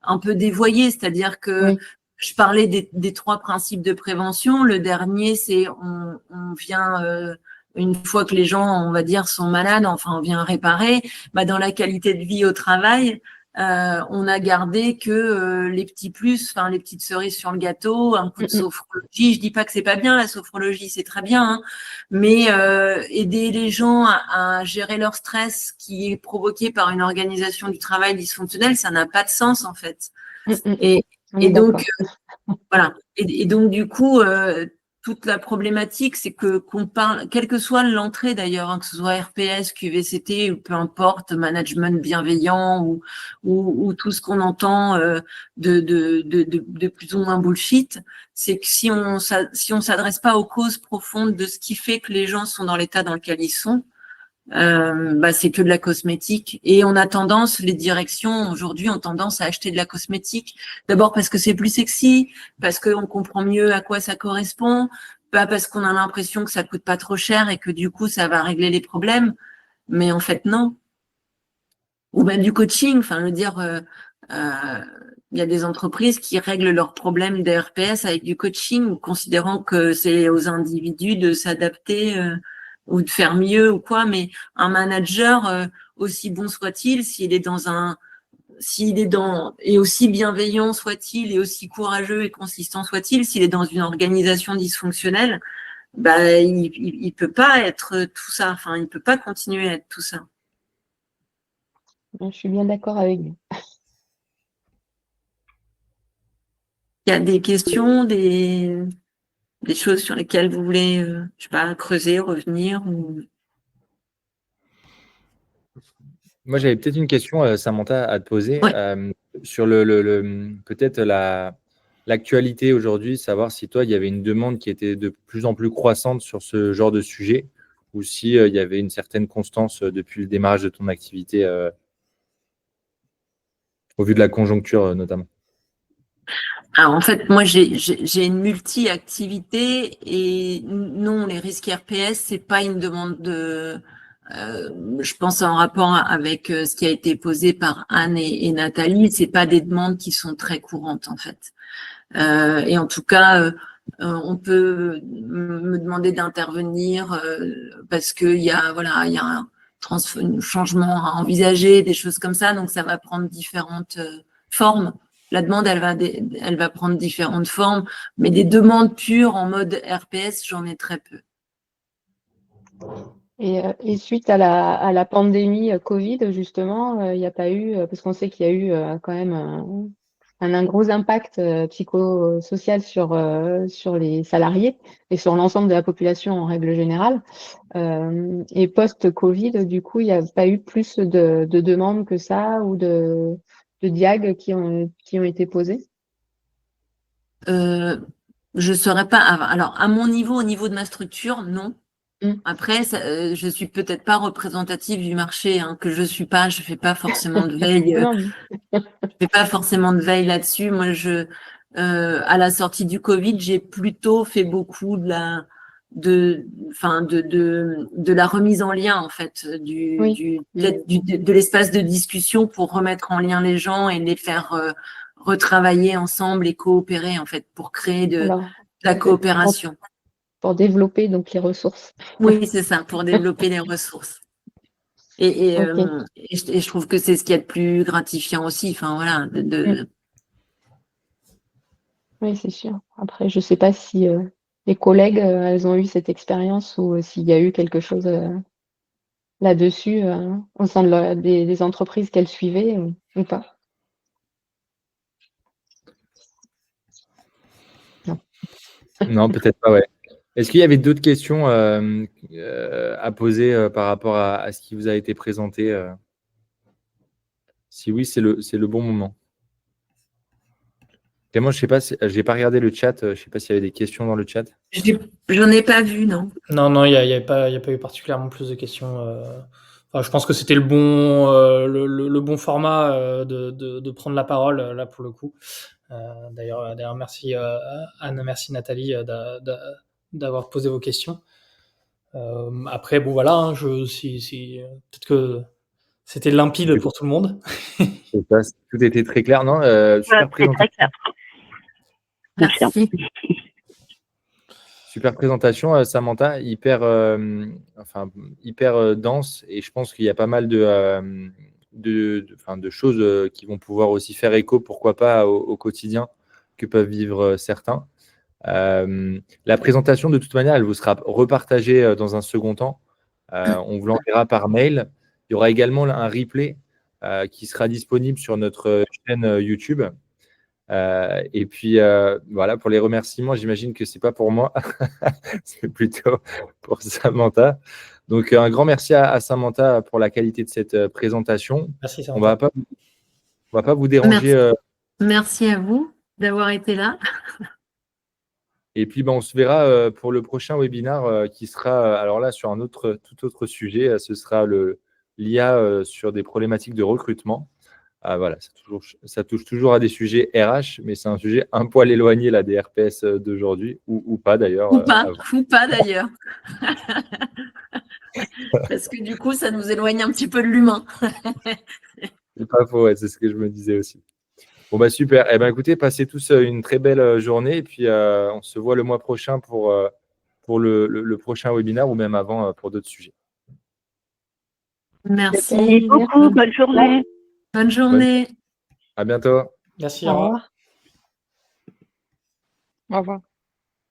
un peu dévoyées. C'est-à-dire que je parlais des 3 principes de prévention. Le dernier, c'est on vient une fois que les gens, on va dire, sont malades, enfin, on vient réparer. Dans la qualité de vie au travail, on a gardé que les petits plus, enfin les petites cerises sur le gâteau, un coup de sophrologie. Je dis pas que c'est pas bien, la sophrologie, c'est très bien, hein, mais aider les gens à gérer leur stress qui est provoqué par une organisation du travail dysfonctionnelle, ça n'a pas de sens en fait. Et donc voilà. Et donc du coup, toute la problématique, c'est qu'on parle, quelle que soit l'entrée d'ailleurs, hein, que ce soit RPS, QVCT, ou peu importe, management bienveillant ou tout ce qu'on entend de plus ou moins bullshit, c'est que si on s'adresse pas aux causes profondes de ce qui fait que les gens sont dans l'état dans lequel ils sont, c'est que de la cosmétique. Et on a tendance, les directions aujourd'hui ont tendance à acheter de la cosmétique. D'abord parce que c'est plus sexy, parce qu'on comprend mieux à quoi ça correspond, pas parce qu'on a l'impression que ça coûte pas trop cher et que du coup ça va régler les problèmes. Mais en fait, non. Ou même du coaching, enfin, je veux dire, il y a des entreprises qui règlent leurs problèmes de RPS avec du coaching, considérant que c'est aux individus de s'adapter ou de faire mieux ou quoi. Mais un manager, aussi bon soit-il, et aussi bienveillant soit-il, et aussi courageux et consistant soit-il, s'il est dans une organisation dysfonctionnelle, il peut pas être tout ça. Enfin, il peut pas continuer à être tout ça.
Je suis bien d'accord avec vous.
Il y a des questions, des choses sur lesquelles vous voulez, je sais pas, creuser, revenir ou...
Moi, j'avais peut-être une question, Samantha, à te poser
Ouais.
sur peut-être l'actualité aujourd'hui, savoir si toi, il y avait une demande qui était de plus en plus croissante sur ce genre de sujet ou si il y avait une certaine constance depuis le démarrage de ton activité au vu de la conjoncture notamment.
Alors, en fait, moi, j'ai une multi-activité et non, les risques RPS, c'est pas une demande je pense en rapport avec ce qui a été posé par Anne et Nathalie, c'est pas des demandes qui sont très courantes, en fait. Et en tout cas, on peut me demander d'intervenir parce qu'il y a, voilà, il y a un changement à envisager, des choses comme ça. Donc, ça va prendre différentes formes. La demande, elle va prendre différentes formes, mais des demandes pures en mode RPS, j'en ai très peu.
Et suite à la pandémie Covid, justement, il n'y a pas eu, parce qu'on sait qu'il y a eu quand même un gros impact psychosocial sur les salariés et sur l'ensemble de la population en règle générale. Et post-Covid, du coup, il n'y a pas eu plus de demandes que ça ou de diag qui ont été posées.
Je saurais pas. Alors, à mon niveau, au niveau de ma structure, non.
Mm.
Après, je suis peut-être pas représentative du marché, hein, que je suis pas. Je fais pas forcément de veille.
Non,
Je fais pas forcément de veille là-dessus. Moi, à la sortie du Covid, j'ai plutôt fait beaucoup de la remise en lien, en fait,
oui.
de l'espace de discussion pour remettre en lien les gens et les faire retravailler ensemble et coopérer, en fait, pour créer de
Alors,
la coopération.
pour développer donc les ressources.
Oui, c'est ça, pour développer les ressources. Et
Ok.
je trouve que c'est ce qu'il y a de plus gratifiant aussi. Enfin, voilà,
Oui, c'est sûr. Après, je ne sais pas si les collègues, elles ont eu cette expérience ou s'il y a eu quelque chose là-dessus au sein de des entreprises qu'elles suivaient ou pas. Non.
Non, peut-être pas, ouais. Est-ce qu'il y avait d'autres questions à poser par rapport à ce qui vous a été présenté Si oui, c'est le bon moment. Et moi, je sais pas, j'ai pas regardé le chat. Je sais pas s'il y avait des questions dans le chat.
j'en ai pas vu, non.
Non, il n'y a pas eu particulièrement plus de questions. Enfin, je pense que c'était le bon format de prendre la parole là pour le coup. D'ailleurs, merci Anne, merci Nathalie d'avoir posé vos questions. Après, bon voilà, hein, peut-être que c'était limpide pour tout le monde.
C'est ça, tout était très clair, non super présentation.
Merci.
Super présentation, Samantha, hyper dense, et je pense qu'il y a pas mal de choses qui vont pouvoir aussi faire écho, pourquoi pas, au quotidien que peuvent vivre certains. La présentation, de toute manière, elle vous sera repartagée dans un second temps. On vous l'enverra par mail. Il y aura également un replay qui sera disponible sur notre chaîne YouTube. Et puis, voilà, pour les remerciements, j'imagine que ce n'est pas pour moi, c'est plutôt pour Samantha. Donc, un grand merci à Samantha pour la qualité de cette présentation.
Merci
On
Samantha.
va pas vous déranger.
Merci à vous d'avoir été là.
Et puis, on se verra pour le prochain webinaire qui sera, alors là, sur tout autre sujet. Ce sera l'IA sur des problématiques de recrutement. Voilà, ça touche toujours à des sujets RH, mais c'est un sujet un poil éloigné là, des RPS d'aujourd'hui, ou pas d'ailleurs.
Ou pas d'ailleurs. Parce que du coup, ça nous éloigne un petit peu de l'humain.
C'est pas faux, ouais, c'est ce que je me disais aussi. Bon, super. Eh ben, écoutez, passez tous une très belle journée et puis on se voit le mois prochain pour le prochain webinaire ou même avant pour d'autres sujets.
Merci.
Merci beaucoup. Bonne journée.
Bonne journée.
À bientôt.
Merci.
Au revoir.
Au revoir.